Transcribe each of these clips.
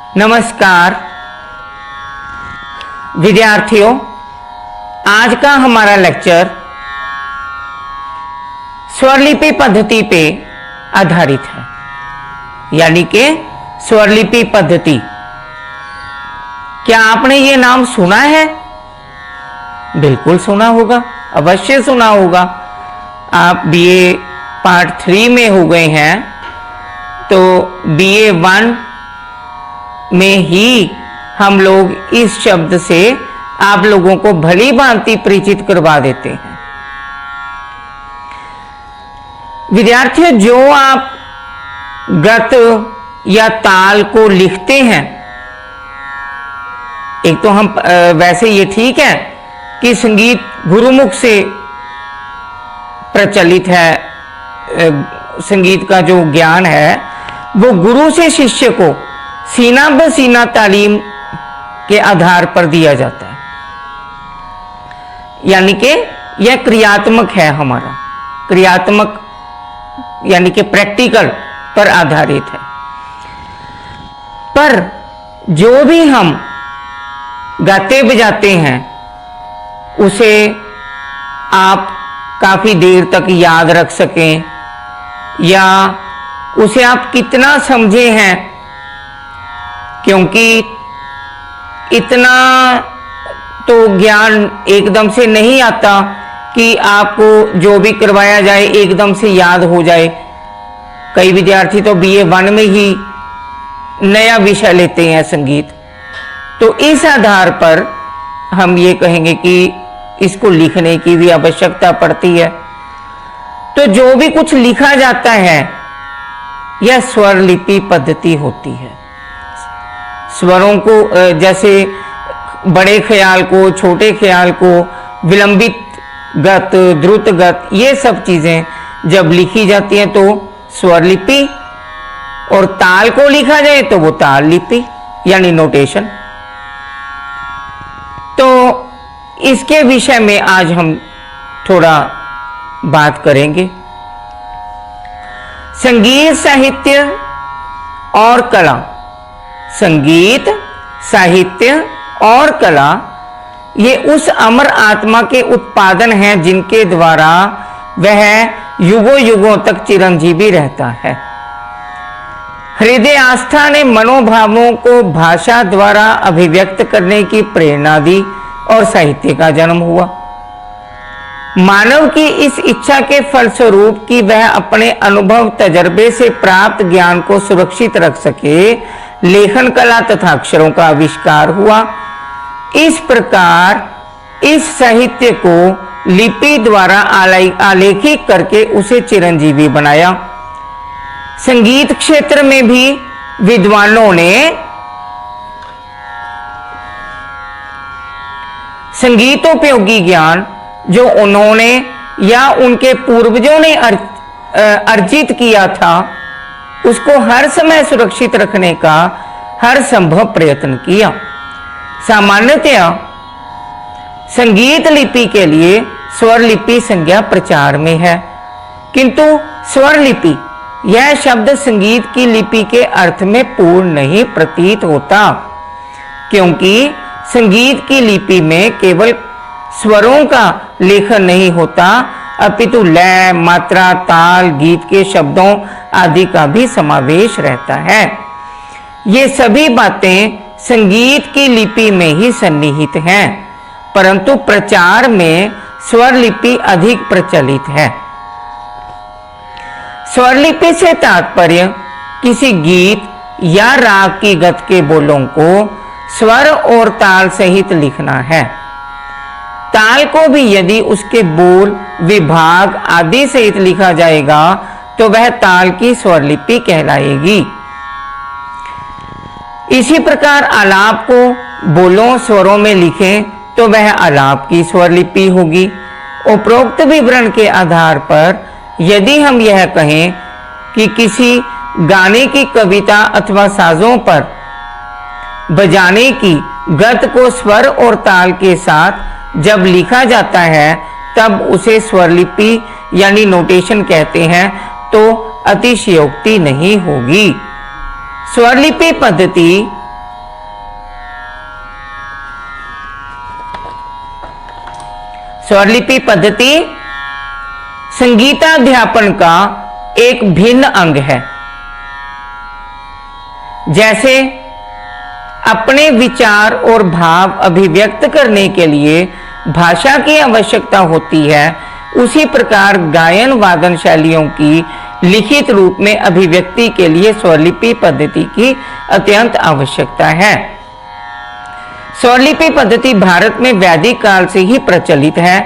नमस्कार विद्यार्थियों, आज का हमारा लेक्चर स्वरलिपि पद्धति पे आधारित है, यानी कि स्वरलिपि पद्धति। क्या आपने ये नाम सुना है? बिल्कुल सुना होगा, अवश्य सुना होगा। आप बीए पार्ट 3 में हो गए हैं, तो बीए 1 में ही हम लोग इस शब्द से आप लोगों को भली भांति परिचित करवा देते हैं। विद्यार्थियों, जो आप गत या ताल को लिखते हैं, एक तो हम वैसे ये ठीक है कि संगीत गुरुमुख से प्रचलित है, संगीत का जो ज्ञान है वो गुरु से शिष्य को सीना ब सीना तालीम के आधार पर दिया जाता है, यानी कि यह क्रियात्मक है, हमारा क्रियात्मक यानी कि प्रैक्टिकल पर आधारित है। पर जो भी हम गाते बजाते हैं उसे आप काफी देर तक याद रख सकें या उसे आप कितना समझे हैं, क्योंकि इतना तो ज्ञान एकदम से नहीं आता कि आपको जो भी करवाया जाए एकदम से याद हो जाए। कई विद्यार्थी तो बीए 1 में ही नया विषय लेते हैं संगीत, तो इस आधार पर हम ये कहेंगे कि इसको लिखने की भी आवश्यकता पड़ती है। तो जो भी कुछ लिखा जाता है यह स्वरलिपि पद्धति होती है। स्वरों को जैसे बड़े ख्याल को, छोटे ख्याल को, विलंबित गत, द्रुत गत, ये सब चीजें जब लिखी जाती हैं तो स्वरलिपि, और ताल को लिखा जाए तो वो ताल लिपि यानी नोटेशन। तो इसके विषय में आज हम थोड़ा बात करेंगे। संगीत साहित्य और कला। संगीत साहित्य और कला ये उस अमर आत्मा के उत्पादन हैं जिनके द्वारा वह युगों युगों तक चिरंजीवी रहता है। हृदय आस्था ने मनोभावों को भाषा द्वारा अभिव्यक्त करने की प्रेरणा दी और साहित्य का जन्म हुआ। मानव की इस इच्छा के फलस्वरूप कि वह अपने अनुभव तजर्बे से प्राप्त ज्ञान को सुरक्षित रख सके, लेखन कला तथा अक्षरों का आविष्कार हुआ। इस प्रकार इस साहित्य को लिपि द्वारा आलेखित करके उसे चिरंजीवी बनाया। संगीत क्षेत्र में भी विद्वानों ने संगीतोपयोगी ज्ञान जो उन्होंने या उनके पूर्वजों ने अर्जित किया था उसको हर समय सुरक्षित रखने का हर संभव प्रयत्न किया। सामान्यतया संगीत लिपि के लिए स्वरलिपि संज्ञा प्रचार में है, किंतु स्वरलिपि यह शब्द संगीत की लिपि के अर्थ में पूर्ण नहीं प्रतीत होता, क्योंकि संगीत की लिपि में केवल स्वरों का लेखन नहीं होता, अपितु लय, मात्रा, ताल, गीत के शब्दों आदि का भी समावेश रहता है। ये सभी बातें संगीत की लिपि में ही सन्निहित हैं, परंतु प्रचार में स्वरलिपि अधिक प्रचलित है। स्वरलिपि से तात्पर्य किसी गीत या राग की गत के बोलों को स्वर और ताल सहित लिखना है। ताल को भी यदि उसके बोल, विभाग आदि सहित लिखा जाएगा तो वह ताल की स्वरलिपि कहलाएगी। इसी प्रकार आलाप को बोलों, स्वरों में लिखें तो वह आलाप की स्वरलिपि होगी। उपरोक्त विवरण के आधार पर यदि हम यह कहें कि किसी गाने की कविता अथवा साजों पर बजाने की गत को स्वर और ताल के साथ जब लिखा जाता है तब उसे स्वरलिपि यानी नोटेशन कहते हैं, तो अतिशयोक्ति नहीं होगी। स्वरलिपि पद्धति स्वरलिपि पद्धति संगीताध्यापन का एक भिन्न अंग है। जैसे अपने विचार और भाव अभिव्यक्त करने के लिए भाषा की आवश्यकता होती है, उसी प्रकार गायन वादन शैलियों की लिखित रूप में अभिव्यक्ति के लिए स्वरलिपि पद्धति की अत्यंत आवश्यकता है। स्वरलिपि पद्धति भारत में वैदिक काल से ही प्रचलित है।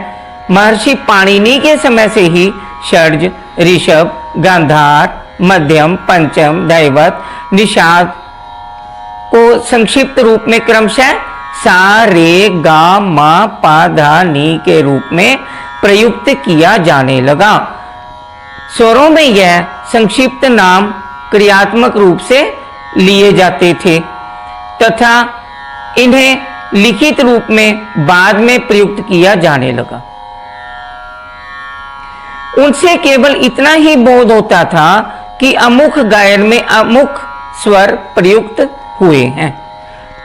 महर्षि पाणिनि के समय से ही षड्ज, ऋषभ, गांधार, मध्यम, पंचम, दैवत, निषाद को संक्षिप्त रूप में क्रमशः सा रे गा मा पा धा नी के रूप में प्रयुक्त किया जाने लगा। स्वरों में यह संक्षिप्त नाम क्रियात्मक रूप से लिए जाते थे तथा इन्हें लिखित रूप में बाद में प्रयुक्त किया जाने लगा। उनसे केवल इतना ही बोध होता था कि अमुक गायन में अमुक स्वर प्रयुक्त हुए हैं।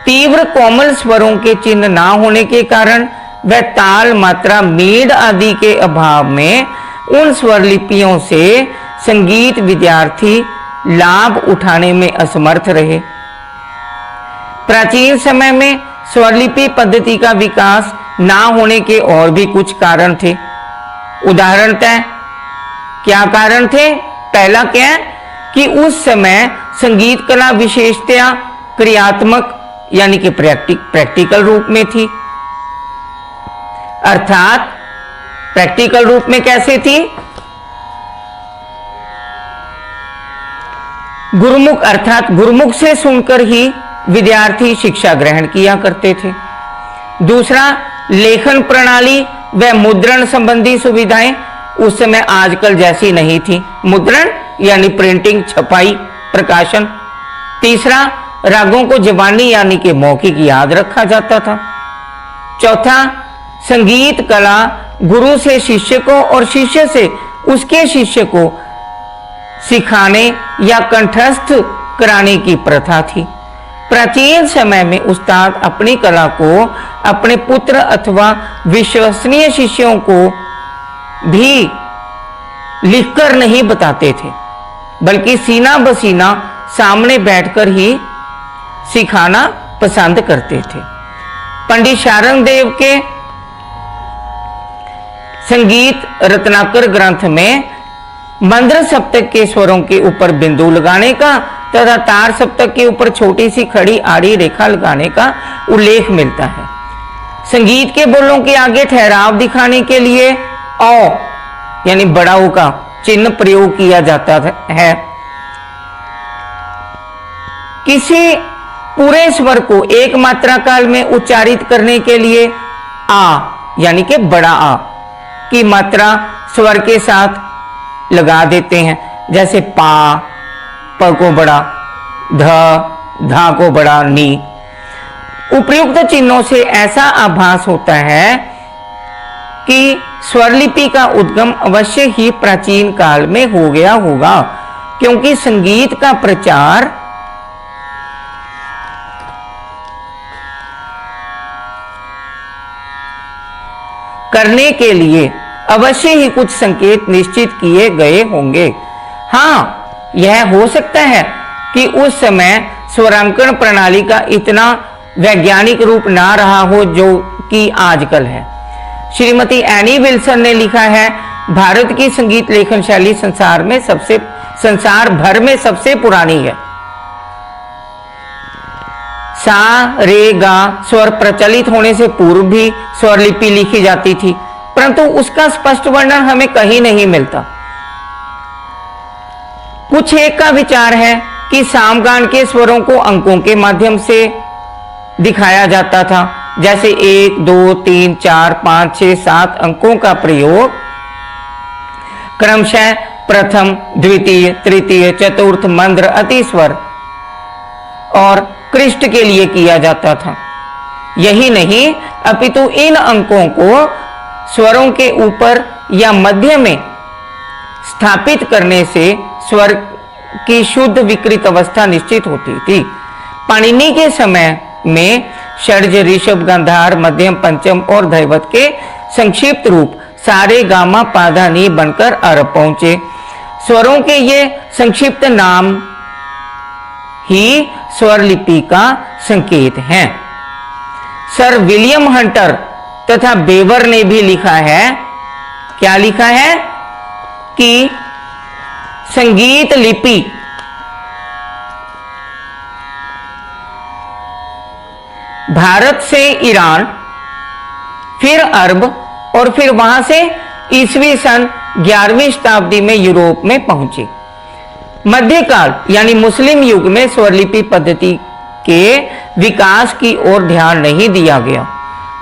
तीव्र कोमल स्वरों के चिन्ह ना होने के कारण वह ताल, मात्रा, मीड आदि के अभाव में उन स्वरलिपियों से संगीत विद्यार्थी लाभ उठाने में असमर्थ रहे। प्राचीन समय में स्वरलिपि पद्धति का विकास ना होने के और भी कुछ कारण थे। उदाहरणतः क्या कारण थे? पहला क्या है कि उस समय संगीत कला विशेषतया क्रियात्मक यानी कि प्रैक्टिकल रूप में थी। अर्थात प्रैक्टिकल रूप में कैसे थी? गुरुमुख अर्थात गुरुमुख से सुनकर ही विद्यार्थी शिक्षा ग्रहण किया करते थे। दूसरा, लेखन प्रणाली व मुद्रण संबंधी सुविधाएं उस समय आजकल जैसी नहीं थी। मुद्रण यानी प्रिंटिंग, छपाई, प्रकाशन। तीसरा, रागों को जबानी यानी कि मौखिक याद रखा जाता था। चौथा, संगीत कला गुरु से शिष्य को और शिष्य से उसके शिष्य को सिखाने या कंठस्थ कराने की प्रथा थी। प्राचीन समय में उस्ताद अपनी कला को अपने पुत्र अथवा विश्वसनीय शिष्यों को भी लिखकर नहीं बताते थे, बल्कि सीना बसीना सामने बैठकर ही सिखाना पसंद करते थे। पंडित शारंग देव के संगीत रत्नाकर ग्रंथ में मंद्र सप्तक के स्वरों के ऊपर बिंदु लगाने का तथा तार सप्तक के ऊपर छोटी सी खड़ी आड़ी रेखा लगाने का उल्लेख मिलता है। संगीत के बोलों के आगे ठहराव दिखाने के लिए औ यानी बड़ा ओ का चिन्ह प्रयोग किया जाता है। किसी पूरे स्वर को एक मात्रा काल में उच्चारित करने के लिए आ यानी कि बड़ा आ की मात्रा स्वर के साथ लगा देते हैं। जैसे पा, प को बड़ा, ध, धा को बड़ा, नी। उपर्युक्त चिन्हों से ऐसा आभास होता है कि स्वरलिपि का उद्गम अवश्य ही प्राचीन काल में हो गया होगा, क्योंकि संगीत का प्रचार करने के लिए अवश्य ही कुछ संकेत निश्चित किए गए होंगे। हाँ, यह हो सकता है कि उस समय स्वरांकन प्रणाली का इतना वैज्ञानिक रूप ना रहा हो जो कि आजकल है। श्रीमती एनी विल्सन ने लिखा है, भारत की संगीत लेखन शैली संसार भर में सबसे पुरानी है। सा रे गा स्वर प्रचलित होने से पूर्व भी स्वरलिपि लिखी जाती थी, परंतु उसका स्पष्ट वर्णन हमें कहीं नहीं मिलता। कुछ एक का विचार है कि सामगान के स्वरों को अंकों के माध्यम से दिखाया जाता था, जैसे 1, 2, 3, 4, 5, 6, 7 अंकों का प्रयोग क्रमशः प्रथम, द्वितीय, तृतीय, चतुर्थ, मंद्र, अतिस्वर और कृष्ट के लिए किया जाता था। यही नहीं, अपितु इन अंकों को स्वरों के ऊपर या मध्य में स्थापित करने से स्वर की शुद्ध विकृत अवस्था निश्चित होती थी। पाणिनि के समय में षड्ज, ऋषभ, गांधार, मध्यम, पंचम और दैवत के संक्षिप्त रूप सारे गामा पाधा नी बनकर अरब पहुंचे। स्वरों के ये संक्षिप्त नाम ही स्वर लिपि का संकेत है। सर विलियम हंटर तथा बेवर ने भी लिखा है, क्या लिखा है कि संगीत लिपि भारत से ईरान, फिर अरब और फिर वहां से ईसवी सन 11वीं शताब्दी में यूरोप में पहुंची। मध्यकाल यानी मुस्लिम युग में स्वरलिपि पद्धति के विकास की ओर ध्यान नहीं दिया गया।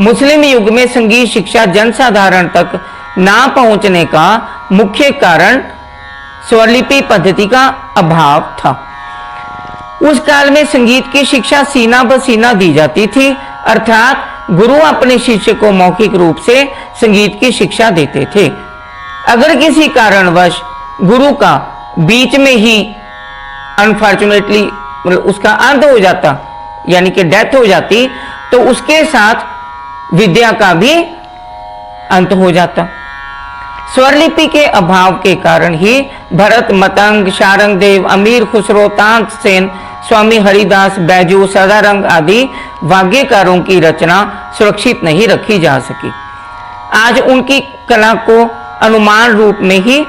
मुस्लिम युग में संगीत शिक्षा जनसाधारण तक ना पहुंचने का मुख्य कारण स्वरलिपि पद्धति का अभाव था। उस काल में संगीत की शिक्षा सीना ब सीना दी जाती थी, अर्थात गुरु अपने शिष्य को मौखिक रूप से संगीत की शिक्षा देते थे। अगर किसी कारणवश गुरु का बीच में ही अनफॉर्चुनेटली उसका अंत हो जाता, यानी कि डेथ हो जाती, तो उसके साथ विद्या का भी अंत हो जाता। स्वरलिपि के अभाव के कारण ही भरत, मतंग, शारंग देव, अमीर खुसरो, तानसेन, स्वामी हरिदास, बैजू, सदारंग आदि वाग्यकारों की रचना सुरक्षित नहीं रखी जा सकी। आज उनकी कला को अनुमान रूप में ही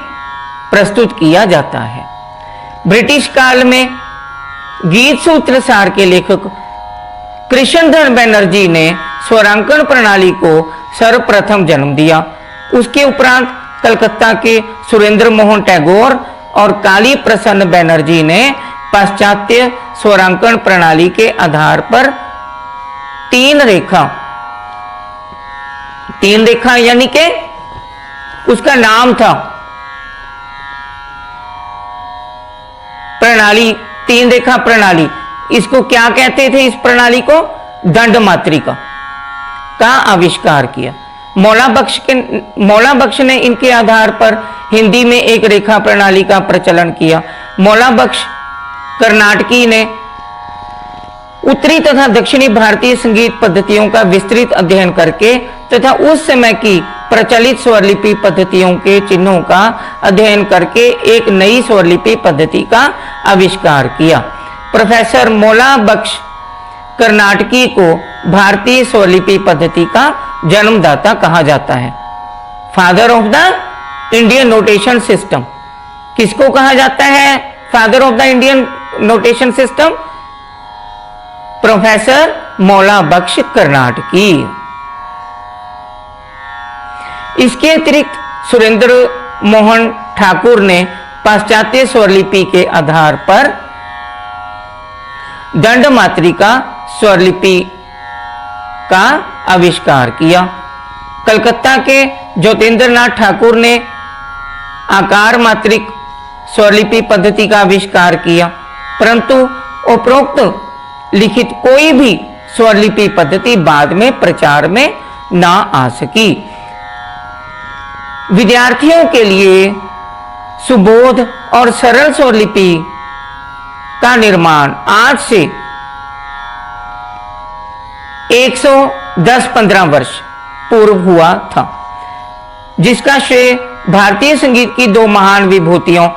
प्रस्तुत किया जाता है। ब्रिटिश काल में गीत सूत्रसार के लेखक कृष्णधर बनर्जी ने स्वरांकन प्रणाली को सर्वप्रथम जन्म दिया। उसके उपरांत कलकत्ता के सुरेंद्र मोहन टैगोर और काली प्रसन्न बनर्जी ने पाश्चात्य स्वरांकन प्रणाली के आधार पर तीन रेखा यानी कि उसका नाम था प्रणाली, तीन रेखा प्रणाली। इसको क्या कहते थे? इस प्रणाली को दंड मात्रिका का आविष्कार किया। मौला बख्श ने इनके आधार पर हिंदी में एक रेखा प्रणाली का प्रचलन किया। मौला बख्श कर्नाटकी ने उत्तरी तथा दक्षिणी भारतीय संगीत पद्धतियों का विस्तृत अध्ययन करके तथा उस समय की प्रचलित स्वरलिपि पद्धतियों के चिन्हों का अध्ययन करके एक नई स्वरलिपि पद्धति का आविष्कार किया। प्रोफेसर मौला बख्श कर्नाटकी को भारतीय स्वरलिपि पद्धति का जन्मदाता कहा जाता है। Father of the Indian notation system. किसको कहा जाता है father of the Indian notation system? Professor मौला बख्श कर्नाटकी। इसके अतिरिक्त सुरेंद्र मोहन ठाकुर ने पाश्चात्य स्वरलिपि के आधार पर दंड मात्रिका स्वरलिपि का आविष्कार किया। कलकत्ता के ज्योतिन्द्रनाथ ठाकुर ने आकार मात्रिक स्वरलिपि पद्धति का आविष्कार किया, परंतु उपरोक्त लिखित कोई भी स्वरलिपि पद्धति बाद में प्रचार में ना आ सकी। विद्यार्थियों के लिए सुबोध और सरल स्वरलिपि का निर्माण आज से 110-15 वर्ष पूर्व हुआ था, जिसका श्रेय भारतीय संगीत की दो महान विभूतियों,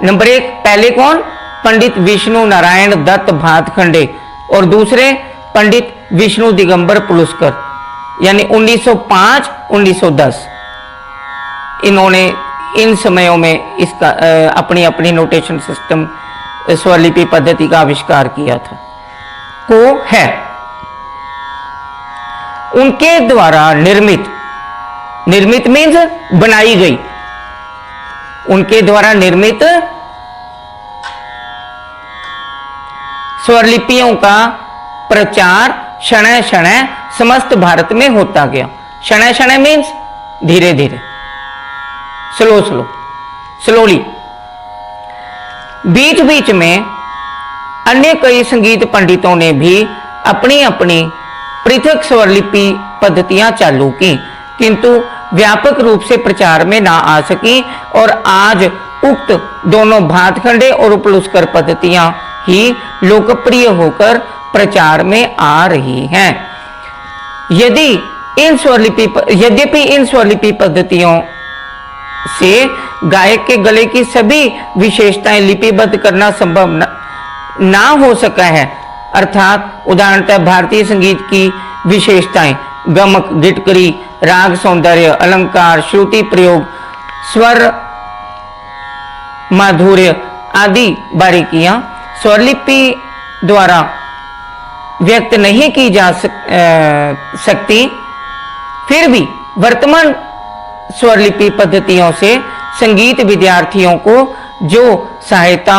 नंबर एक पहले कौन? पंडित विष्णु नारायण दत्त भातखंडे और दूसरे पंडित विष्णु दिगंबर पुलुस्कर, यानी 1905-1910। इन्होंने इन समयों में इसका अपनी अपनी नोटेशन सिस्टम स्वरलिपि पद्धति का आविष्कार किया था। को है उनके द्वारा निर्मित मीन्स बनाई गई, उनके द्वारा निर्मित स्वरलिपियों का प्रचार शनय शनय समस्त भारत में होता गया। शनय शनय मीन्स धीरे धीरे, स्लोली। बीच बीच में अन्य कई संगीत पंडितों ने भी अपनी अपनी पृथक स्वरलिपि पद्धतियां चालू की, किंतु व्यापक रूप से प्रचार में ना आ सकी और आज उक्त दोनों भातखंडे और पुलुस्कर पद्धतियां ही लोकप्रिय होकर प्रचार में आ रही हैं। यदि यद्यपि इन स्वरलिपि पद्धतियों से गायक के गले की सभी विशेषताएं लिपिबद्ध करना संभव ना हो सका है। अर्थात उदाहरणतः भारतीय संगीत की विशेषताएं गमक, गिटकरी, राग सौंदर्य, अलंकार, श्रुति प्रयोग, स्वर माधुर्य आदि बारीकियां स्वरलिपि द्वारा व्यक्त नहीं की जा सकती, फिर भी वर्तमान स्वरलिपि पद्धतियों से संगीत विद्यार्थियों को जो सहायता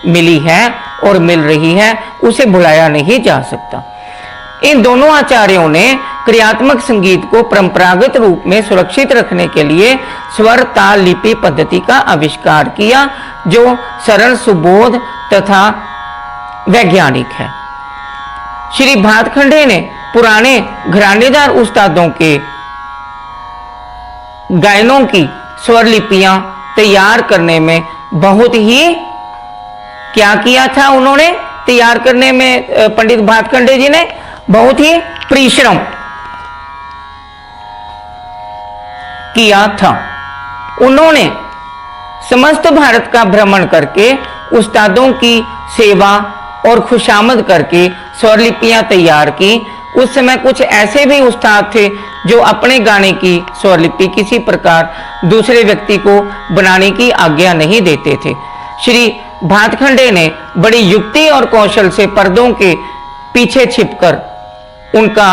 मिली है और मिल रही है उसे भुलाया नहीं जा सकता। इन दोनों आचार्यों ने क्रियात्मक संगीत को परंपरागत रूप में सुरक्षित रखने के लिए स्वर ताल लिपि पद्धति का आविष्कार किया, जो सरल, सुबोध तथा वैज्ञानिक है। श्री भातखंडे ने पुराने घरानेदार उस्तादों के गायनों की स्वरलिपियां तैयार करने में बहुत ही क्या किया था उन्होंने तैयार करने में, पंडित भातखंडे जी ने बहुत ही परिश्रम किया था। उन्होंने समस्त भारत का भ्रमण करके उस्तादों की सेवा और खुशामद करके स्वरलिपियां तैयार की। उस समय कुछ ऐसे भी उस्ताद थे जो अपने गाने की स्वरलिपि किसी प्रकार दूसरे व्यक्ति को बनाने की आज्ञा नहीं देते थे। श्री भातखंडे ने बड़ी युक्ति और कौशल से पर्दों के पीछे छिपकर उनका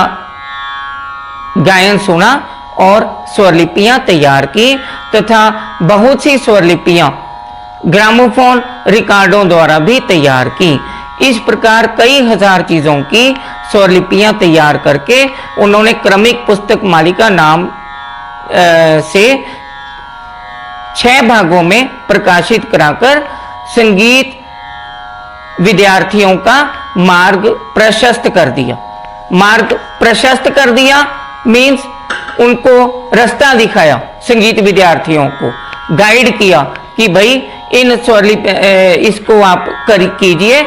गायन सुना और स्वरलिपियां तैयार की तथा बहुत सी स्वरलिपियां ग्रामोफोन रिकॉर्डों द्वारा भी तैयार की। इस प्रकार कई हजार चीजों की स्वरलिपियां तैयार करके उन्होंने क्रमिक पुस्तक मालिका नाम से 6 भागों में प्रकाशित कराकर संगीत विद्यार्थियों का मार्ग प्रशस्त कर दिया। मार्ग प्रशस्त कर दिया मीन्स उनको रास्ता दिखाया, संगीत विद्यार्थियों को गाइड किया कि भाई इन स्वरलिपि इसको आप कीजिए,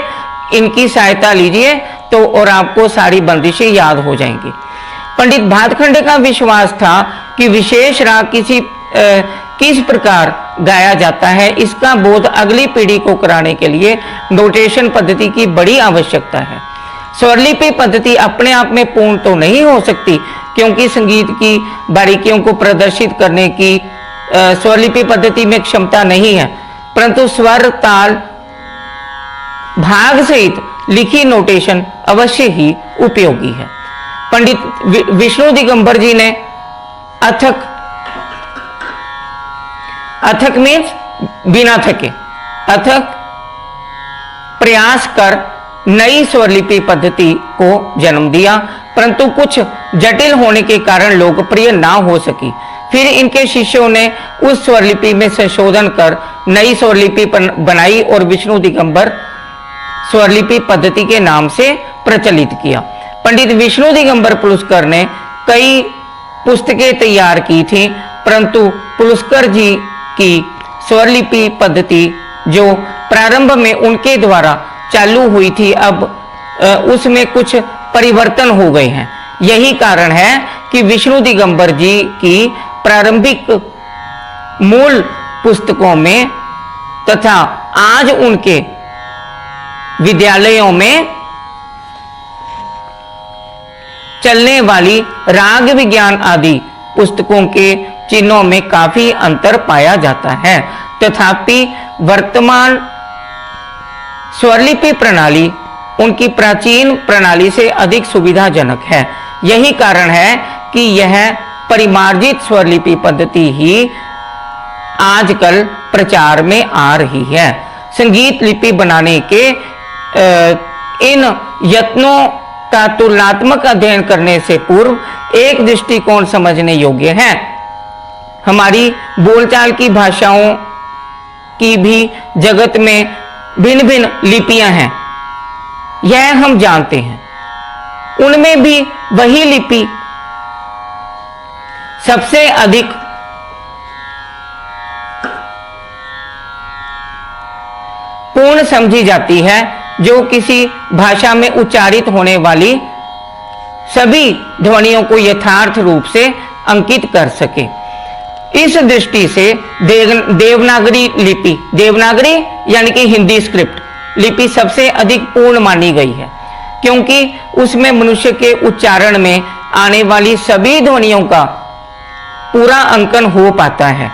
इनकी सहायता लीजिए तो और आपको सारी बंदिशें याद हो जाएंगी। पंडित भातखंडे का विश्वास था कि विशेष राग किस प्रकार गाया जाता है, इसका बोध अगली पीढ़ी को कराने के लिए नोटेशन पद्धति की बड़ी आवश्यकता है। स्वरलिपि पद्धति अपने आप में पूर्ण तो नहीं हो सकती, क्योंकि संगीत की बारीकियों को प्रदर्शित करने की स्वरलिपि पद्धति में क्षमता नहीं है, परंतु स्वर ताल भाग सहित लिखी नोटेशन अवश्य ही उपयोगी है। पंडित विष्णु दिगंबर जी ने अथक मीन्स बिना थके, अथक प्रयास कर नई स्वरलिपि पद्धति को जन्म दिया, परंतु कुछ जटिल होने के कारण लोकप्रिय ना हो सकी। फिर इनके शिष्यों ने उस स्वरलिपि में संशोधन कर नई स्वरलिपि बनाई और विष्णु दिगंबर स्वरलिपि पद्धति के नाम से प्रचलित किया। पंडित विष्णु दिगंबर पुलस्कर ने कई पुस्तकें तैयार की थी, परंतु पुलस्कर जी की स्वरलिपि पद्धति जो प्रारंभ में उनके द्वारा चालू हुई थी, अब उसमें कुछ परिवर्तन हो गए हैं। यही कारण है कि विष्णु दिगंबर जी की प्रारंभिक मूल पुस्तकों में तथा आज उनके विद्यालयों में चलने वाली राग विज्ञान आदि पुस्तकों के चिन्हों में काफी अंतर पाया जाता है। तथापि वर्तमान स्वरलिपि प्रणाली उनकी प्राचीन प्रणाली से अधिक सुविधाजनक है। यही कारण है कि यह परिमार्जित स्वरलिपि पद्धति ही आजकल प्रचार में आ रही है। संगीत लिपि बनाने के इन यत्नों का तुलनात्मक अध्ययन करने से पूर्व एक दृष्टिकोण समझने योग्य है। हमारी बोलचाल की भाषाओं की भी जगत में भिन्न भिन्न लिपियां हैं, यह हम जानते हैं। उनमें भी वही लिपि सबसे अधिक पूर्ण समझी जाती है, जो किसी भाषा में उच्चारित होने वाली सभी ध्वनियों को यथार्थ रूप से अंकित कर सके। इस दृष्टि से देवनागरी लिपि, देवनागरी यानी कि हिंदी स्क्रिप्ट लिपि सबसे अधिक पूर्ण मानी गई है, क्योंकि उसमें मनुष्य के उच्चारण में आने वाली सभी ध्वनियों का पूरा अंकन हो पाता है।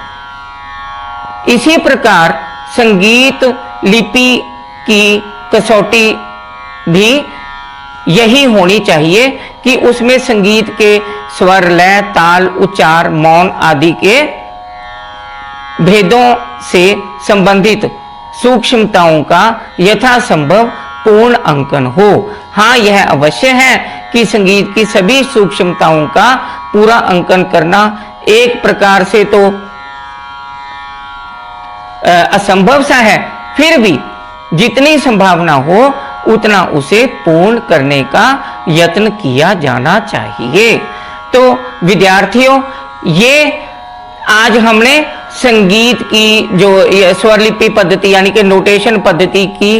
इसी प्रकार संगीत लिपि की कसौटी भी यही होनी चाहिए कि उसमें संगीत के स्वर, लय, ताल, उच्चार, मौन आदि के भेदों से संबंधित सूक्ष्मताओं का यथासंभव पूर्ण अंकन हो। हाँ, यह अवश्य है कि संगीत की सभी सूक्ष्मताओं का पूरा अंकन करना एक प्रकार से तो असंभव सा है, फिर भी जितनी संभावना हो उतना उसे पूर्ण करने का यत्न किया जाना चाहिए। तो विद्यार्थियों, ये आज हमने संगीत की जो स्वरलिपि पद्धति यानी कि नोटेशन पद्धति की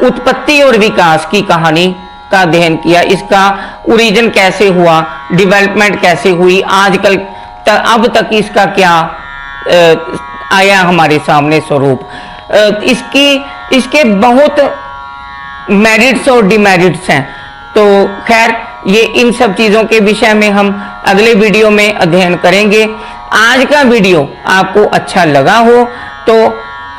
उत्पत्ति और विकास की कहानी का अध्ययन किया। इसका ओरिजिन कैसे हुआ, डेवलपमेंट कैसे हुई, आजकल अब तक इसका क्या आया हमारे सामने स्वरूप, इसके बहुत मेरिट्स और डिमेरिट्स हैं। तो खैर, ये इन सब चीज़ों के विषय में हम अगले वीडियो में अध्ययन करेंगे। आज का वीडियो आपको अच्छा लगा हो तो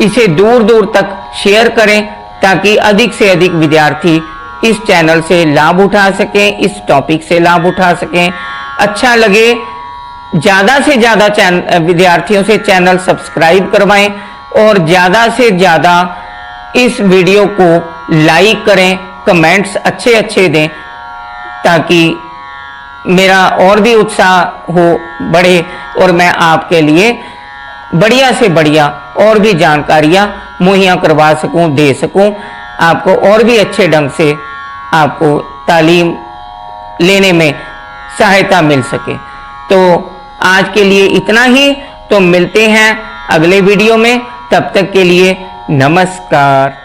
इसे दूर दूर तक शेयर करें, ताकि अधिक से अधिक विद्यार्थी इस चैनल से लाभ उठा सकें, इस टॉपिक से लाभ उठा सकें। अच्छा लगे, ज़्यादा से ज़्यादा विद्यार्थियों से चैनल सब्सक्राइब करवाएं और ज़्यादा से ज़्यादा इस वीडियो को लाइक करें, कमेंट्स अच्छे अच्छे दें, ताकि मेरा और भी उत्साह हो बढ़े और मैं आपके लिए बढ़िया से बढ़िया और भी जानकारियाँ मुहैया करवा सकूं, दे सकूं, आपको और भी अच्छे ढंग से आपको तालीम लेने में सहायता मिल सके। तो आज के लिए इतना ही, तो मिलते हैं अगले वीडियो में। तब तक के लिए नमस्कार।